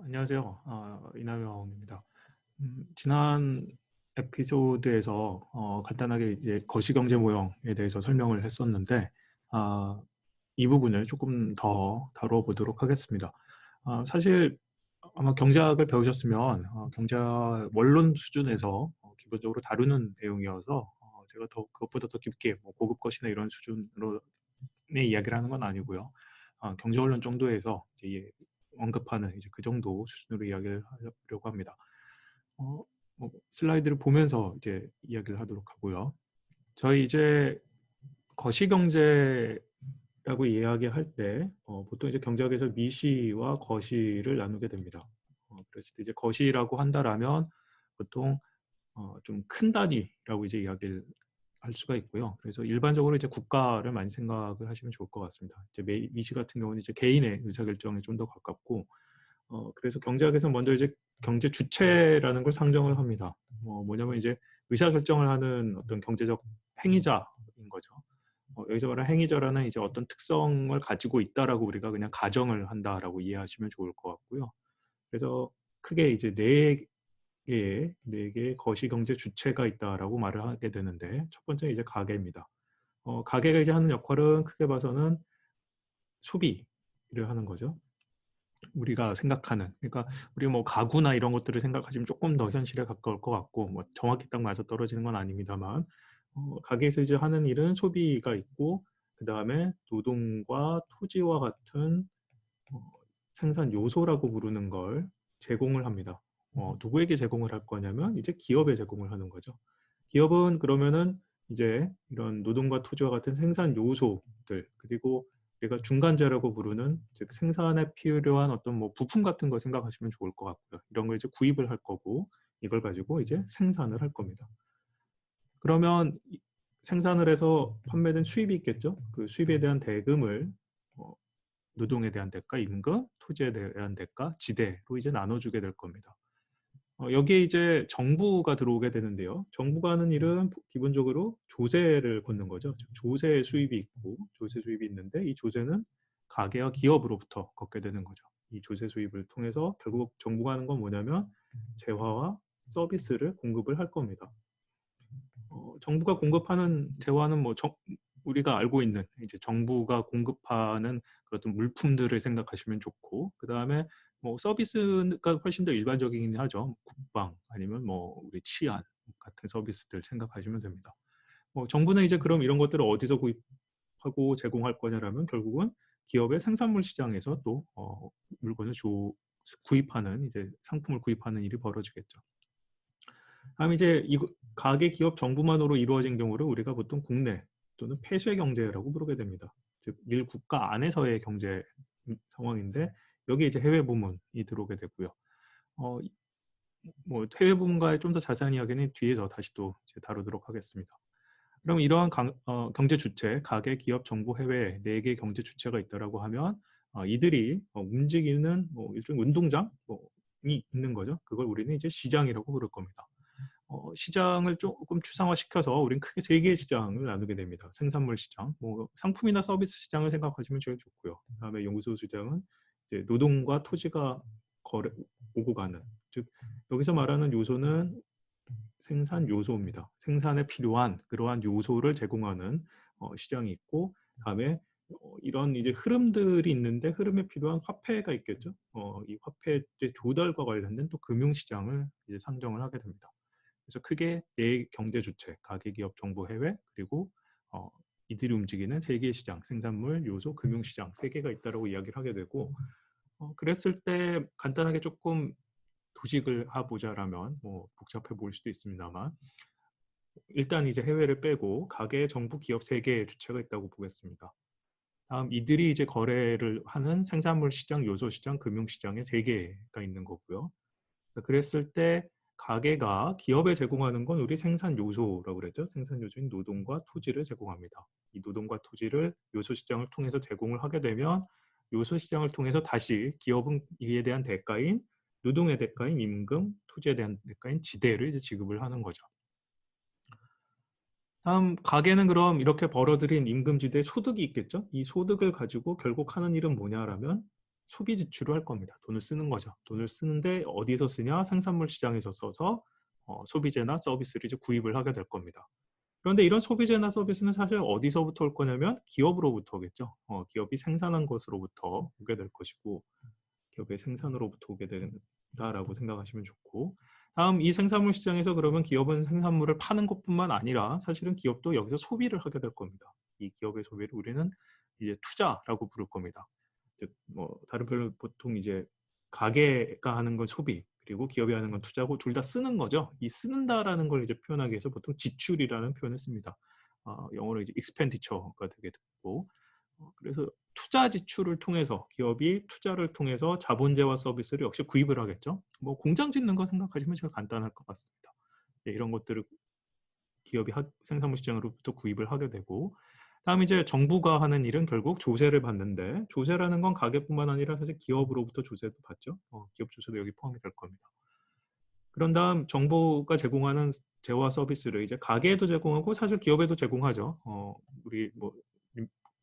안녕하세요. 이남영입니다. 지난 에피소드에서 간단하게 이제 거시경제 모형에 대해서 설명을 했었는데, 아, 이 부분을 조금 더 다뤄보도록 하겠습니다. 사실 아마 경제학을 배우셨으면 경제학 원론 수준에서 기본적으로 다루는 내용이어서 제가 더 그것보다 더 깊게 뭐 고급 것이나 이런 수준으로 의 이야기를 하는 건 아니고요. 경제 원론 정도에서 이제 언급하는 이제 그 정도 수준으로 이야기를 하려고 합니다. 어, 슬라이드를 보면서 이제 이야기를 하도록 하고요. 저희 이제 거시경제라고 이야기할 때 보통 이제 경제학에서 미시와 거시를 나누게 됩니다. 그랬을 때 이제 거시라고 한다라면 보통 좀 큰 단위라고 이제 이야기를 할 수가 있고요. 그래서 일반적으로 이제 국가를 많이 생각을 하시면 좋을 것 같습니다. 이제 미시 같은 경우는 이제 개인의 의사결정에 좀 더 가깝고, 그래서 경제학에서 먼저 이제 경제 주체라는 걸 상정을 합니다. 뭐냐면 이제 의사결정을 하는 어떤 경제적 행위자인 거죠. 여기서 말하는 행위자라는 이제 어떤 특성을 가지고 있다라고 우리가 그냥 가정을 한다라고 이해하시면 좋을 것 같고요. 그래서 크게 이제 네 개의 거시경제 주체가 있다라고 말을 하게 되는데, 첫 번째 이제 가계입니다. 가계가 이제 하는 역할은 크게 봐서는 소비를 하는 거죠. 우리가 생각하는, 그러니까 우리 뭐 가구나 이런 것들을 생각하시면 조금 더 현실에 가까울 것 같고, 뭐 정확히 딱 맞아 떨어지는 건 아닙니다만, 가게에서 이제 하는 일은 소비가 있고, 그 다음에 노동과 토지와 같은 어, 생산 요소라고 부르는 걸 제공을 합니다. 누구에게 제공을 할 거냐면 이제 기업에 제공을 하는 거죠. 기업은 그러면은 이제 이런 노동과 토지와 같은 생산 요소들, 그리고 우리가 중간재라고 부르는 즉 생산에 필요한 어떤 뭐 부품 같은 거 생각하시면 좋을 것 같고요. 이런 걸 이제 구입을 할 거고, 이걸 가지고 이제 생산을 할 겁니다. 그러면 생산을 해서 판매된 수입이 있겠죠. 그 수입에 대한 대금을 어, 노동에 대한 대가, 임금, 토지에 대한 대가, 지대로 이제 나눠주게 될 겁니다. 여기에 이제 정부가 들어오게 되는데요. 정부가 하는 일은 기본적으로 조세를 걷는 거죠. 조세 수입이 있고, 조세 수입이 있는데, 이 조세는 가계와 기업으로부터 걷게 되는 거죠. 이 조세 수입을 통해서 결국 정부가 하는 건 뭐냐면 재화와 서비스를 공급을 할 겁니다. 정부가 공급하는 재화는 뭐 우리가 알고 있는 이제 정부가 공급하는 그런 물품들을 생각하시면 좋고, 그 다음에 뭐 서비스가 훨씬 더 일반적이긴 하죠. 국방 아니면 뭐 우리 치안 같은 서비스들 생각하시면 됩니다. 정부는 이제 그럼 이런 것들을 어디서 구입하고 제공할 거냐라면 결국은 기업의 생산물 시장에서 또 물건을 구입하는 이제 상품을 구입하는 일이 벌어지겠죠. 다음 이제 이 가계 기업 정부만으로 이루어진 경우를 우리가 보통 국내 또는 폐쇄 경제라고 부르게 됩니다. 즉, 일 국가 안에서의 경제 상황인데 여기 이제 해외 부문이 들어오게 되고요. 어, 뭐 해외 부문과의 좀 더 자세한 이야기는 뒤에서 다시 또 이제 다루도록 하겠습니다. 그럼 이러한 경제 주체, 가계, 기업, 정부, 해외 네 개 경제 주체가 있다라고 하면 이들이 움직이는 뭐 일종 운동장이 있는 거죠. 그걸 우리는 이제 시장이라고 부를 겁니다. 시장을 조금 추상화시켜서 우리는 크게 세 개의 시장을 나누게 됩니다. 생산물 시장, 뭐 상품이나 서비스 시장을 생각하시면 제일 좋고요. 그다음에 용소 시장은 이제 노동과 토지가 오고 가는, 즉 여기서 말하는 요소는 생산 요소입니다. 생산에 필요한 그러한 요소를 제공하는 시장이 있고, 다음에 이런 이제 흐름들이 있는데 흐름에 필요한 화폐가 있겠죠. 이 화폐 조달과 관련된 또 금융시장을 이제 상정을 하게 됩니다. 그래서 크게 네 경제 주체, 가계기업, 정부, 해외, 그리고 어, 이들이 움직이는 세 개의 시장, 생산물, 요소, 금융시장 세 개가 있다라고 이야기를 하게 되고, 그랬을 때 간단하게 조금 도식을 해보자라면 뭐 복잡해 보일 수도 있습니다만, 일단 이제 해외를 빼고 가계, 정부, 기업 세 개의 주체가 있다고 보겠습니다. 다음 이들이 이제 거래를 하는 생산물 시장, 요소 시장, 금융 시장에 세 개가 있는 거고요. 그랬을 때 가게가 기업에 제공하는 건 우리 생산 요소라고 그랬죠. 생산 요소인 노동과 토지를 제공합니다. 이 노동과 토지를 요소 시장을 통해서 제공을 하게 되면 요소 시장을 통해서 다시 기업은 이에 대한 대가인 노동의 대가인 임금, 토지에 대한 대가인 지대를 이제 지급을 하는 거죠. 다음 가게는 그럼 이렇게 벌어들인 임금지대 소득이 있겠죠. 이 소득을 가지고 결국 하는 일은 뭐냐라면 소비 지출을 할 겁니다. 돈을 쓰는 거죠. 돈을 쓰는데 어디서 쓰냐? 생산물 시장에서 써서 소비재나 서비스를 이제 구입을 하게 될 겁니다. 그런데 이런 소비재나 서비스는 사실 어디서부터 올 거냐면 기업으로부터 오겠죠. 기업이 생산한 것으로부터 오게 될 것이고, 기업의 생산으로부터 오게 된다라고 생각하시면 좋고, 다음 이 생산물 시장에서 그러면 기업은 생산물을 파는 것뿐만 아니라 사실은 기업도 여기서 소비를 하게 될 겁니다. 이 기업의 소비를 우리는 이제 투자라고 부를 겁니다. 뭐 다른 표현으로 보통 이제 가게가 하는 건 소비, 그리고 기업이 하는 건 투자고 둘 다 쓰는 거죠. 이 쓰는다라는 걸 이제 표현하기 위해서 보통 지출이라는 표현을 씁니다. 영어로 이제 expenditure가 되게 듣고, 그래서 투자 지출을 통해서 기업이 투자를 통해서 자본재와 서비스를 역시 구입을 하겠죠. 뭐 공장 짓는 거 생각하시면 제일 간단할 것 같습니다. 네, 이런 것들을 기업이 생산물 시장으로부터 구입을 하게 되고, 다음 이제 정부가 하는 일은 결국 조세를 받는데, 조세라는 건 가게뿐만 아니라 사실 기업으로부터 조세도 받죠. 기업 조세도 여기 포함이 될 겁니다. 그런 다음 정부가 제공하는 재화 서비스를 이제 가게에도 제공하고 사실 기업에도 제공하죠. 우리 뭐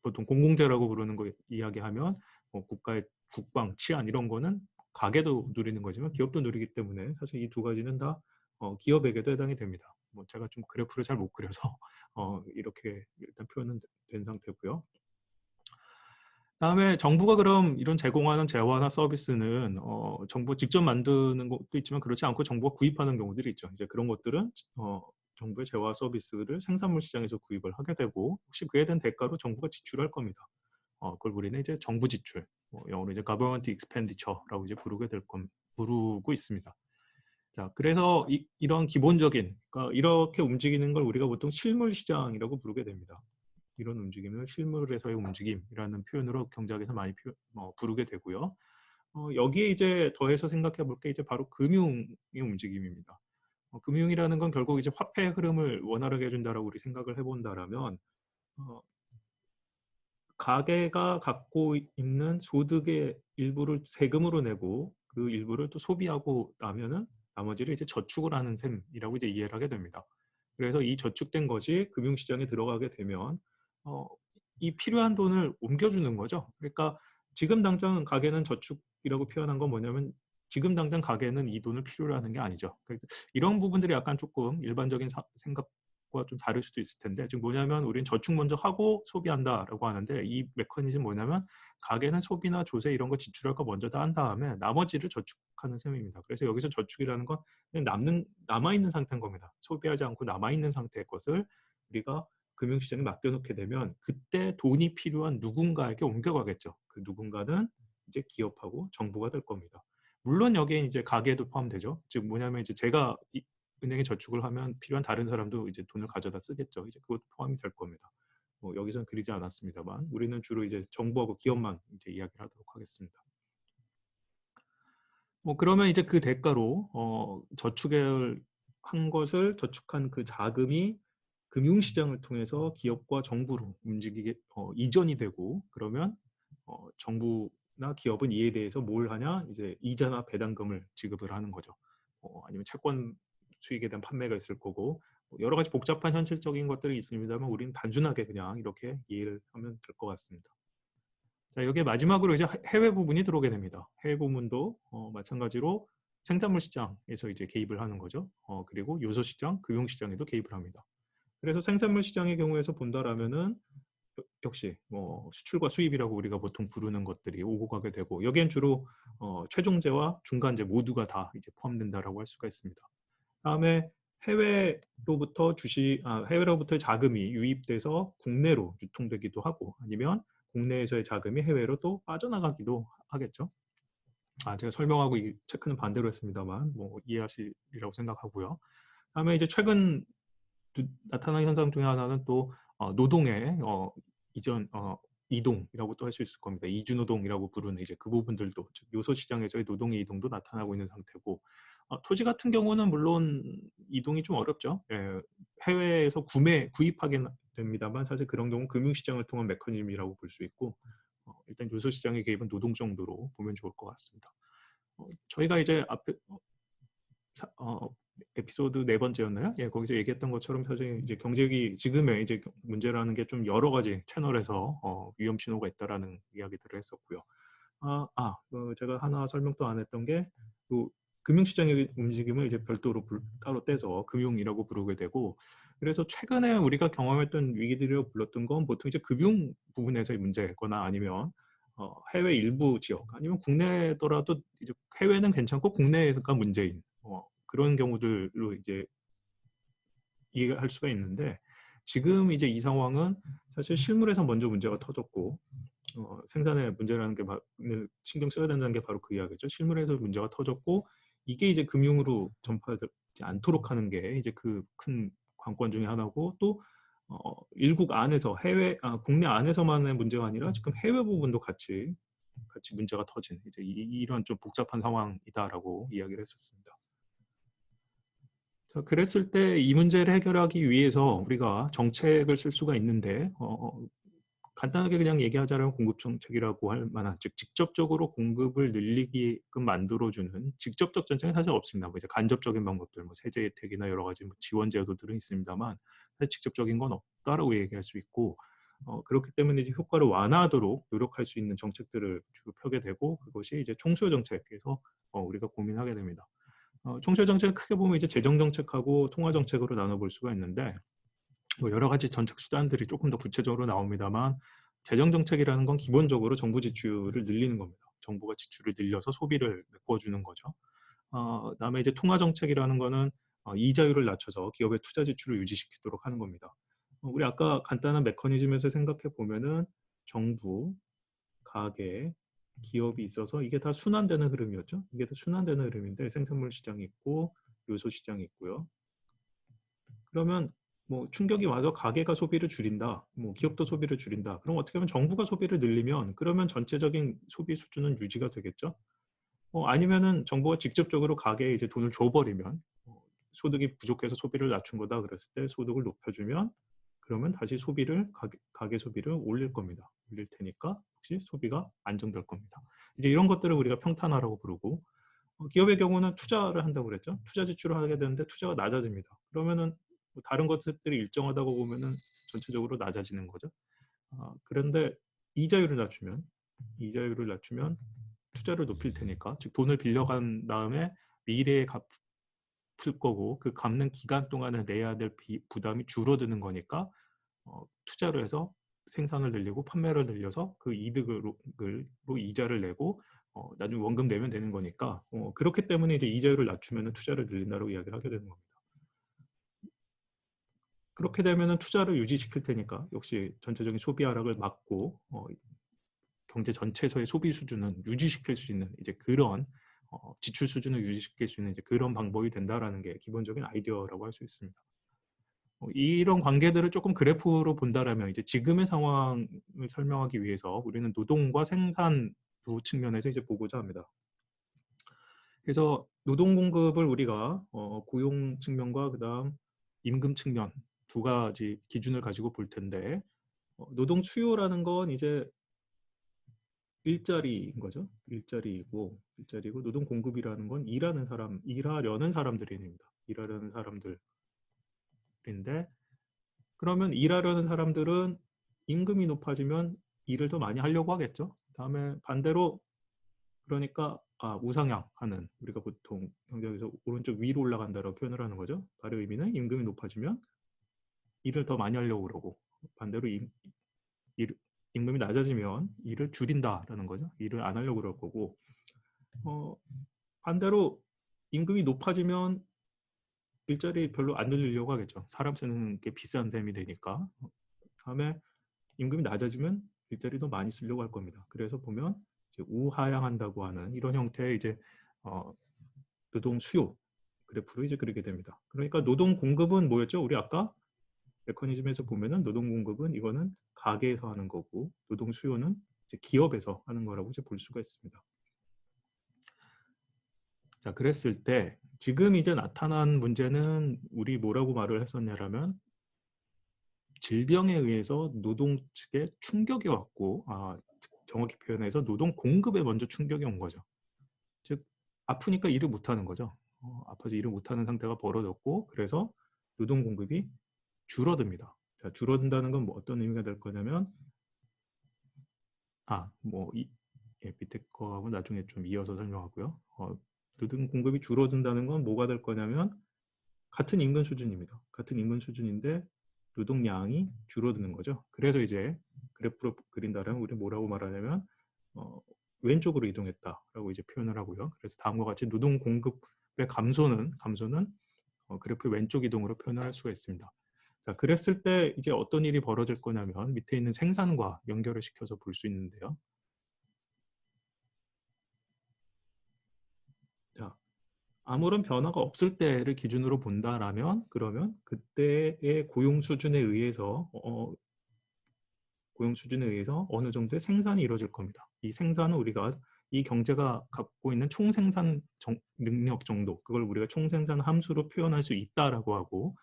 보통 공공재라고 부르는 거 이야기하면 국가의 국방, 치안 이런 거는 가게도 누리는 거지만 기업도 누리기 때문에 사실 이 두 가지는 다 기업에게도 해당이 됩니다. 뭐 제가 좀 그래프를 잘 못 그려서 이렇게 일단 표현은 된 상태고요. 다음에 정부가 그럼 이런 제공하는 재화나 서비스는 정부 직접 만드는 것도 있지만 그렇지 않고 정부가 구입하는 경우들이 있죠. 이제 그런 것들은 정부의 재화 서비스를 생산물 시장에서 구입을 하게 되고 혹시 그에 대한 대가로 정부가 지출할 겁니다. 그걸 우리는 이제 정부 지출, 영어로 이제 government expenditure라고 이제 부르고 있습니다. 자, 그래서 이런 기본적인, 그러니까 이렇게 움직이는 걸 우리가 보통 실물 시장이라고 부르게 됩니다. 이런 움직임을 실물에서의 움직임이라는 표현으로 경제학에서 많이 부르게 되고요. 여기에 이제 더해서 생각해 볼 게 이제 바로 금융의 움직임입니다. 금융이라는 건 결국 이제 화폐 흐름을 원활하게 해준다라고 우리 생각을 해본다라면 어, 가계가 갖고 있는 소득의 일부를 세금으로 내고 그 일부를 또 소비하고 나면은 나머지를 이제 저축을 하는 셈이라고 이제 이해를 하게 됩니다. 그래서 이 저축된 것이 금융시장에 들어가게 되면 어, 이 필요한 돈을 옮겨주는 거죠. 그러니까 지금 당장 가계는 저축이라고 표현한 건 뭐냐면 지금 당장 가계는 이 돈을 필요로 하는 게 아니죠. 그래서 이런 부분들이 약간 조금 일반적인 생각과 좀 다를 수도 있을 텐데 지금 뭐냐면 우리는 저축 먼저 하고 소비한다라고 하는데 이 메커니즘 뭐냐면 가계는 소비나 조세 이런 거 지출할 거 먼저 다 한 다음에 나머지를 저축하는 셈입니다. 그래서 여기서 저축이라는 건 그냥 남아있는 상태인 겁니다. 소비하지 않고 남아있는 상태의 것을 우리가 금융시장에 맡겨놓게 되면 그때 돈이 필요한 누군가에게 옮겨가겠죠. 그 누군가는 이제 기업하고 정부가 될 겁니다. 물론 여기에 이제 가계도 포함되죠. 즉 뭐냐면 이제 제가 은행에 저축을 하면 필요한 다른 사람도 이제 돈을 가져다 쓰겠죠. 이제 그것도 포함이 될 겁니다. 여기선 그리지 않았습니다만 우리는 주로 이제 정부하고 기업만 이제 이야기를 하도록 하겠습니다. 그러면 이제 그 대가로 저축을 한 것을 저축한 그 자금이 금융시장을 통해서 기업과 정부로 움직이게 이전이 되고 그러면 정부나 기업은 이에 대해서 뭘 하냐 이제 이자나 배당금을 지급을 하는 거죠. 아니면 채권 수익에 대한 판매가 있을 거고 여러 가지 복잡한 현실적인 것들이 있습니다만 우리는 단순하게 그냥 이렇게 이해를 하면 될 것 같습니다. 자, 여기에 마지막으로 이제 해외 부분이 들어오게 됩니다. 해외 부분도 마찬가지로 생산물 시장에서 이제 개입을 하는 거죠. 그리고 요소 시장, 금융 시장에도 개입을 합니다. 그래서 생산물 시장의 경우에서 본다라면은 역시 뭐 수출과 수입이라고 우리가 보통 부르는 것들이 오고 가게 되고 여기엔 주로 최종재와 중간재 모두가 다 이제 포함된다라고 할 수가 있습니다. 다음에 해외로부터의 자금이 유입돼서 국내로 유통되기도 하고 아니면 국내에서의 자금이 해외로 또 빠져나가기도 하겠죠. 제가 설명하고 이 체크는 반대로 했습니다만 뭐 이해하시리라고 생각하고요. 다음에 이제 최근 나타난 현상 중에 하나는 또 노동의 이동이라고 또 할 수 있을 겁니다. 이주노동이라고 부르는 이제 그 부분들도 요소 시장에서의 노동의 이동도 나타나고 있는 상태고 토지 같은 경우는 물론 이동이 좀 어렵죠. 예, 해외에서 구입하게 됩니다만 사실 그런 경우 금융시장을 통한 메커니즘이라고 볼 수 있고 일단 요소 시장의 개입은 노동 정도로 보면 좋을 것 같습니다. 저희가 이제 앞에 에피소드 네 번째였나요? 예, 거기서 얘기했던 것처럼 사실 이제 경제기 지금의 이제 문제라는 게 좀 여러 가지 채널에서 위험 신호가 있다라는 이야기들을 했었고요. 제가 하나 설명도 안 했던 게, 또 금융시장의 움직임을 이제 별도로 따로 떼서 금융이라고 부르게 되고, 그래서 최근에 우리가 경험했던 위기들이라고 불렀던 건 보통 이제 금융 부분에서의 문제거나 아니면 해외 일부 지역 아니면 국내더라도 이제 해외는 괜찮고 국내가 문제인 그런 경우들로 이제 이해할 수가 있는데, 지금 이제 이 상황은 사실 실물에서 먼저 문제가 터졌고 생산에 문제라는 게 신경 써야 된다는 게 바로 그 이야기죠. 실물에서 문제가 터졌고 이게 이제 금융으로 전파되지 않도록 하는 게 이제 그 큰 관건 중에 하나고, 또 일국 안에서 국내 안에서만의 문제가 아니라 지금 해외 부분도 같이 문제가 터진 이제 이런 좀 복잡한 상황이다라고 이야기를 했었습니다. 자, 그랬을 때 이 문제를 해결하기 위해서 우리가 정책을 쓸 수가 있는데, 간단하게 그냥 얘기하자면 공급 정책이라고 할 만한, 즉 직접적으로 공급을 늘리게끔 만들어주는 직접적 정책은 사실 없습니다. 뭐 이제 간접적인 방법들, 뭐 세제 혜택이나 여러 가지 뭐 지원 제도들은 있습니다만 사실 직접적인 건 없다라고 얘기할 수 있고, 그렇기 때문에 이제 효과를 완화하도록 노력할 수 있는 정책들을 주로 펴게 되고, 그것이 이제 총수요 정책에서 우리가 고민하게 됩니다. 총수요 정책을 크게 보면 이제 재정 정책하고 통화 정책으로 나눠볼 수가 있는데, 뭐 여러 가지 정책 수단들이 조금 더 구체적으로 나옵니다만, 재정 정책이라는 건 기본적으로 정부 지출을 늘리는 겁니다. 정부가 지출을 늘려서 소비를 메꿔주는 거죠. 그다음에 이제 통화 정책이라는 거는 이자율을 낮춰서 기업의 투자 지출을 유지시키도록 하는 겁니다. 우리 아까 간단한 메커니즘에서 생각해 보면은 정부, 가계, 기업이 있어서 이게 다 순환되는 흐름이었죠. 이게 다 순환되는 흐름인데, 생산물 시장이 있고 요소 시장이 있고요. 그러면 뭐 충격이 와서 가계가 소비를 줄인다, 뭐 기업도 소비를 줄인다. 그럼 어떻게 보면 정부가 소비를 늘리면 그러면 전체적인 소비 수준은 유지가 되겠죠. 아니면은 정부가 직접적으로 가게에 이제 돈을 줘버리면, 소득이 부족해서 소비를 낮춘 거다 그랬을 때 소득을 높여주면, 그러면 다시 가계 소비를 올릴 겁니다. 올릴 테니까 혹시 소비가 안정될 겁니다. 이제 이런 것들을 우리가 평탄화라고 부르고, 기업의 경우는 투자를 한다고 그랬죠. 투자 지출을 하게 되는데 투자가 낮아집니다. 그러면은 뭐 다른 것들이 일정하다고 보면은 전체적으로 낮아지는 거죠. 그런데 이자율을 낮추면 이자율을 낮추면 투자를 높일 테니까, 즉 돈을 빌려간 다음에 미래에 갚을 거고 그 갚는 기간 동안에 내야 될 부담이 줄어드는 거니까, 투자를 해서 생산을 늘리고 판매를 늘려서 그 이득으로 이자를 내고 나중에 원금 내면 되는 거니까, 그렇기 때문에 이제 이자율을 낮추면 투자를 늘린다고 이야기를 하게 되는 겁니다. 그렇게 되면 투자를 유지시킬 테니까 역시 전체적인 소비 하락을 막고 경제 전체에서의 소비 수준은 유지시킬 수 있는 이제 그런 지출 수준을 유지시킬 수 있는 이제 그런 방법이 된다라는 게 기본적인 아이디어라고 할 수 있습니다. 이런 관계들을 조금 그래프로 본다라면 이제 지금의 상황을 설명하기 위해서 우리는 노동과 생산 두 측면에서 이제 보고자 합니다. 그래서 노동 공급을 우리가 고용 측면과 그다음 임금 측면 두 가지 기준을 가지고 볼 텐데, 노동 수요라는 건 이제 일자리인 거죠. 일자리고 노동 공급이라는 건 일하려는 사람들입니다. 일하려는 사람들인데, 그러면 일하려는 사람들은 임금이 높아지면 일을 더 많이 하려고 하겠죠. 다음에 반대로, 그러니까 우상향하는, 우리가 보통 경제학에서 오른쪽 위로 올라간다라고 표현을 하는 거죠. 다른 의미는 임금이 높아지면 일을 더 많이 하려고 그러고, 반대로 임금이 낮아지면 일을 줄인다라는 거죠. 일을 안 하려고 그럴 거고, 반대로 임금이 높아지면 일자리 별로 안 늘리려고 하겠죠. 사람 쓰는 게 비싼 셈이 되니까. 다음에 임금이 낮아지면 일자리도 많이 쓰려고 할 겁니다. 그래서 보면 이제 우하향한다고 하는 이런 형태의 이제 노동 수요 그래프로 이제 그리게 됩니다. 그러니까 노동 공급은 뭐였죠? 우리 아까 메커니즘에서 보면은 노동 공급은 이거는 가게에서 하는 거고, 노동 수요는 이제 기업에서 하는 거라고 이제 볼 수가 있습니다. 자, 그랬을 때 지금 이제 나타난 문제는 우리 뭐라고 말을 했었냐라면, 질병에 의해서 노동 측에 충격이 왔고, 정확히 표현해서 노동 공급에 먼저 충격이 온 거죠. 즉 아프니까 일을 못하는 거죠. 아파서 일을 못하는 상태가 벌어졌고, 그래서 노동 공급이 줄어듭니다. 자, 줄어든다는 건 뭐 어떤 의미가 될 거냐면, 뭐 밑에 거하고 나중에 좀 이어서 설명하고요. 노동 공급이 줄어든다는 건 뭐가 될 거냐면 같은 임금 수준입니다. 같은 임금 수준인데 노동량이 줄어드는 거죠. 그래서 이제 그래프로 그린다면 우리 뭐라고 말하냐면 왼쪽으로 이동했다라고 이제 표현을 하고요. 그래서 다음과 같이 노동 공급의 감소는 그래프 왼쪽 이동으로 표현을 할 수가 있습니다. 자, 그랬을 때 이제 어떤 일이 벌어질 거냐면 밑에 있는 생산과 연결을 시켜서 볼 수 있는데요. 자, 아무런 변화가 없을 때를 기준으로 본다라면 그러면 그때의 고용 수준에 의해서 어느 정도의 생산이 이루어질 겁니다. 이 생산은 우리가 이 경제가 갖고 있는 총생산 능력 정도, 그걸 우리가 총생산 함수로 표현할 수 있다라고 하고,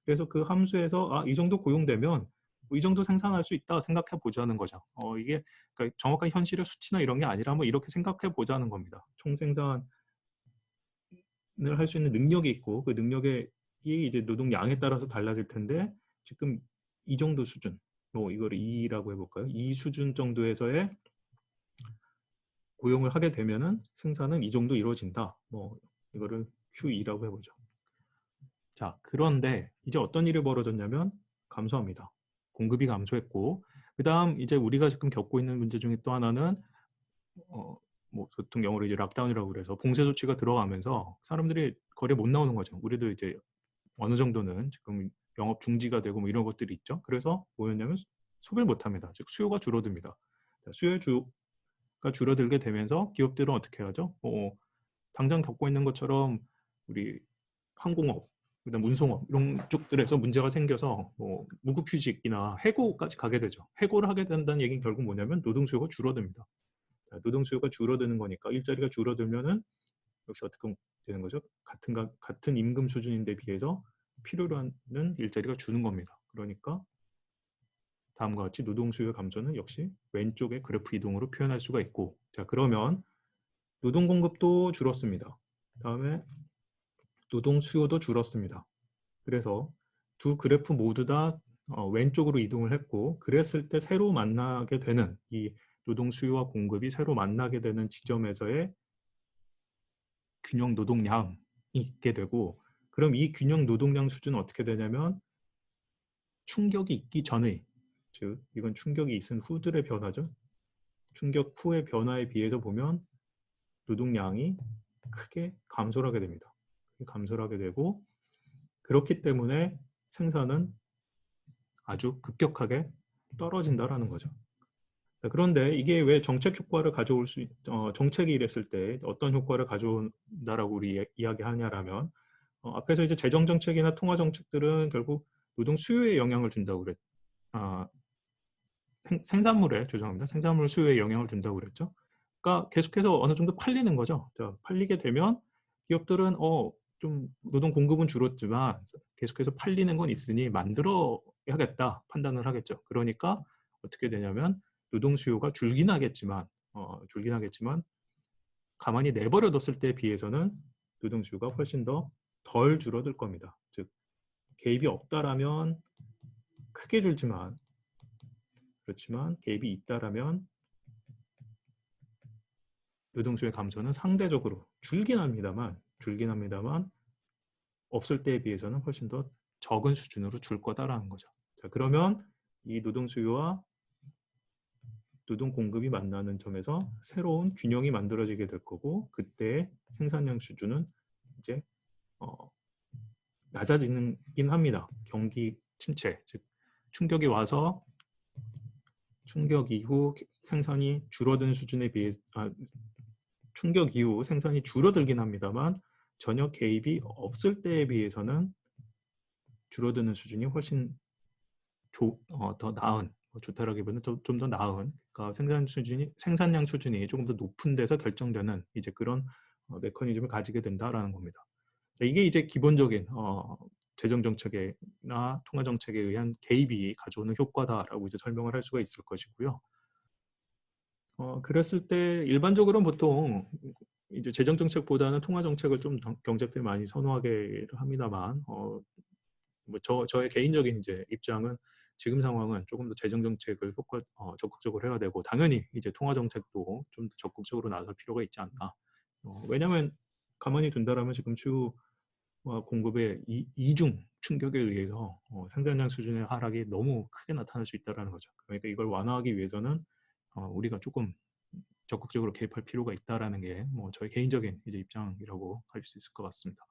그래서 그 함수에서 이 정도 고용되면 이 정도 생산할 수 있다 생각해 보자는 거죠. 이게 그러니까 정확한 현실의 수치나 이런 게 아니라 뭐 이렇게 생각해 보자는 겁니다. 총생산을 할 수 있는 능력이 있고 그 능력이 이제 노동량에 따라서 달라질 텐데 지금 이 정도 수준, 이거를 2라고 해볼까요? 이 수준 정도에서의 고용을 하게 되면은 생산은 이 정도 이루어진다. 이거를 Q2라고 해보죠. 자, 그런데 이제 어떤 일이 벌어졌냐면 감소합니다. 공급이 감소했고, 그 다음 이제 우리가 지금 겪고 있는 문제 중에 또 하나는 보통 영어로 이제 락다운이라고 그래서 봉쇄 조치가 들어가면서 사람들이 거리에 못 나오는 거죠. 우리도 이제 어느 정도는 지금 영업 중지가 되고 뭐 이런 것들이 있죠. 그래서 뭐였냐면 소비를 못 합니다. 즉 수요가 줄어듭니다. 수요가 줄어들게 되면서 기업들은 어떻게 하죠? 당장 겪고 있는 것처럼 우리 항공업, 그다음 운송업 이런 쪽들에서 문제가 생겨서 무급휴직이나 해고까지 가게 되죠. 해고를 하게 된다는 얘기는 결국 뭐냐면 노동 수요가 줄어듭니다. 노동 수요가 줄어드는 거니까 일자리가 줄어들면은 역시 어떻게 되는 거죠? 같은 임금 수준인데 비해서 필요로 하는 일자리가 주는 겁니다. 그러니까 다음과 같이 노동 수요 감소는 역시 왼쪽의 그래프 이동으로 표현할 수가 있고, 자, 그러면 노동 공급도 줄었습니다. 다음에 노동 수요도 줄었습니다. 그래서 두 그래프 모두 다 왼쪽으로 이동을 했고, 그랬을 때 새로 만나게 되는 이 노동 수요와 공급이 새로 만나게 되는 지점에서의 균형 노동량이 있게 되고, 그럼 이 균형 노동량 수준은 어떻게 되냐면 충격이 있기 전의, 즉 이건 충격이 있은 후들의 변화죠. 충격 후의 변화에 비해서 보면 노동량이 크게 감소를 하게 됩니다. 감소를 하게 되고, 그렇기 때문에 생산은 아주 급격하게 떨어진다라는 거죠. 그런데 이게 왜 정책 효과를 가져올 정책이 이랬을 때 어떤 효과를 가져온다라고 우리 이야기하냐라면 앞에서 이제 재정 정책이나 통화 정책들은 결국 노동 수요에 영향을 준다고 죄송합니다. 생산물 수요에 영향을 준다고 그랬죠. 그러니까 계속해서 어느 정도 팔리는 거죠. 자, 팔리게 되면 기업들은 좀 노동 공급은 줄었지만 계속해서 팔리는 건 있으니 만들어야겠다 판단을 하겠죠. 그러니까 어떻게 되냐면 노동 수요가 줄긴 하겠지만 가만히 내버려뒀을 때에 비해서는 노동 수요가 훨씬 더 덜 줄어들 겁니다. 즉 개입이 없다라면 크게 줄지만 그렇지만 개입이 있다라면 노동 수요의 감소는 상대적으로 줄긴 합니다만 없을 때에 비해서는 훨씬 더 적은 수준으로 줄 거다라는 거죠. 자, 그러면 이 노동 수요와 노동 공급이 만나는 점에서 새로운 균형이 만들어지게 될 거고, 그때 생산량 수준은 이제 낮아지긴 합니다. 경기 침체, 즉 충격이 와서 충격 이후 생산이 줄어드는 수준에 비해 충격 이후 생산이 줄어들긴 합니다만 전혀 개입이 없을 때에 비해서는 줄어드는 수준이 훨씬 더 나은, 좋다라기보다는 좀 더 나은, 그러니까 생산량 수준이 조금 더 높은 데서 결정되는 이제 그런 메커니즘을 가지게 된다라는 겁니다. 이게 이제 기본적인 재정 정책이나 통화 정책에 의한 개입이 가져오는 효과다라고 이제 설명을 할 수가 있을 것이고요. 그랬을 때 일반적으로는 보통 이제 재정 정책보다는 통화 정책을 좀 경제들이 많이 선호하게 합니다만, 저의 개인적인 이제 입장은 지금 상황은 조금 더 재정 정책을 적극적으로 해야 되고 당연히 이제 통화 정책도 좀 더 적극적으로 나설 필요가 있지 않나. 왜냐하면 가만히 둔다라면 지금 수와 공급의 이중 충격에 의해서 생산량 수준의 하락이 너무 크게 나타날 수 있다라는 거죠. 그러니까 이걸 완화하기 위해서는 우리가 조금 적극적으로 개입할 필요가 있다라는 게 뭐 저희 개인적인 이제 입장이라고 할 수 있을 것 같습니다.